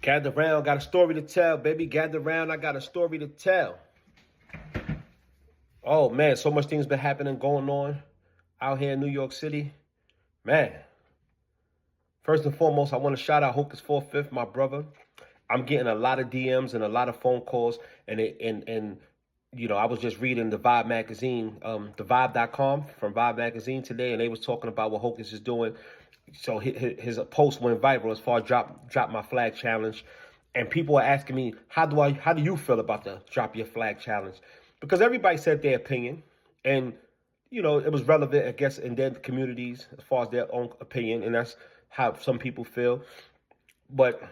Gather round, got a story to tell, baby. Gather round, I got a story to tell. Oh, man, so much things been happening, going on out here in New York City. Man, first and foremost, I want to shout out Hocus 4/5, my brother. I'm getting a lot of DMs and a lot of phone calls, and you know, I was just reading the Vibe magazine, thevibe.com from Vibe magazine today, and they was talking about what Hocus is doing. So his post went viral as far as drop my flag challenge, and people are asking me, how do you feel about the drop your flag challenge? Because everybody said their opinion, and you know, it was relevant, I guess, in their communities as far as their own opinion, and that's how some people feel. But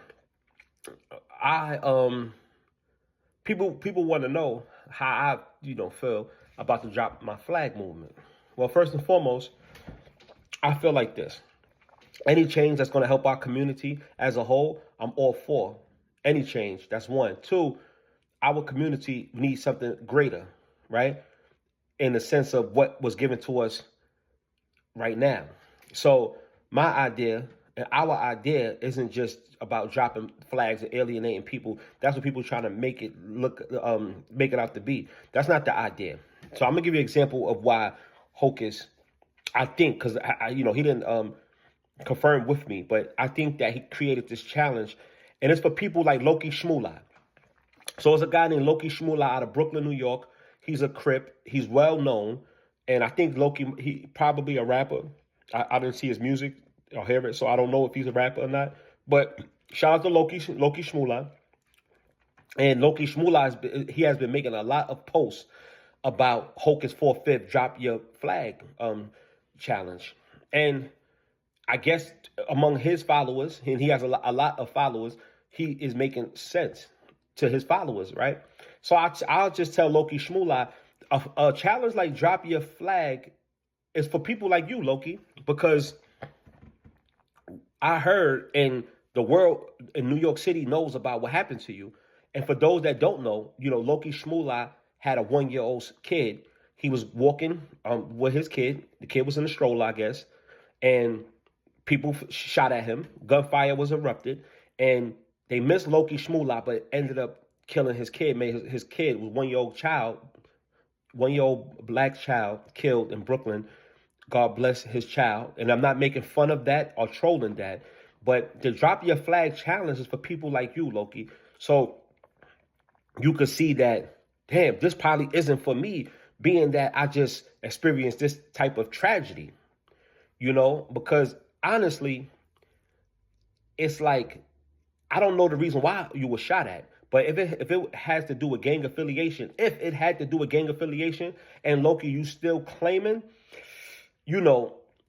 I people want to know how I feel about the drop my flag movement. Well, first and foremost, I feel like this. Any change that's going to help our community as a whole, I'm all for. Any change, that's one. Two, our community needs something greater, right? In the sense of what was given to us right now. So my idea and our idea isn't just about dropping flags and alienating people. That's what people are trying to make it out to be. That's not the idea. So I'm gonna give you an example of why Hocus, I think, because he didn't confirm with me, but I think that he created this challenge, and it's for people like Loccie Shmula. So it's a guy named Loccie Shmula out of Brooklyn, New York. He's a Crip. He's well known, and I think he probably a rapper. I didn't see his music or hear it, so I don't know if he's a rapper or not. But shout out to Loccie Shmula. And Loccie Shmula has been making a lot of posts about Hocus 4/5 drop your flag challenge. And I guess among his followers, and he has a lot of followers, he is making sense to his followers, right? So I'll just tell Loccie Shmula, a challenge like drop your flag is for people like you, Loccie, because I heard in the world in New York City knows about what happened to you. And for those that don't know, Loccie Shmula had a 1-year-old kid. He was walking with his kid. The kid was in a stroller, I guess. And people shot at him. Gunfire was erupted. And they missed Loccie Shmula, but ended up killing his kid. Made his kid was 1-year-old black child killed in Brooklyn. God bless his child. And I'm not making fun of that or trolling that. But the drop your flag challenge is for people like you, Loccie. So you could see that, damn, this probably isn't for me, being that I just experienced this type of tragedy. Because honestly, it's like, I don't know the reason why you were shot at. But if it has to do with gang affiliation, and Loccie, you still claiming,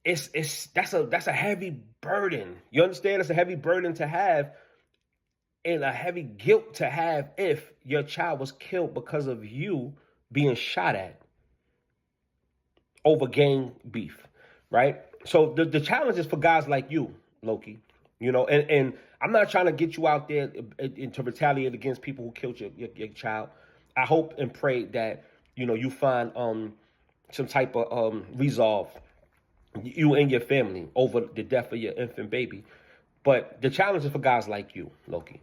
that's a heavy burden. You understand? It's a heavy burden to have, and a heavy guilt to have if your child was killed because of you being shot at over gang beef, right? So the challenge is for guys like you, Loccie, and I'm not trying to get you out there to retaliate against people who killed your child. I hope and pray that, you find some type of resolve, you and your family, over the death of your infant baby. But the challenge is for guys like you, Loccie.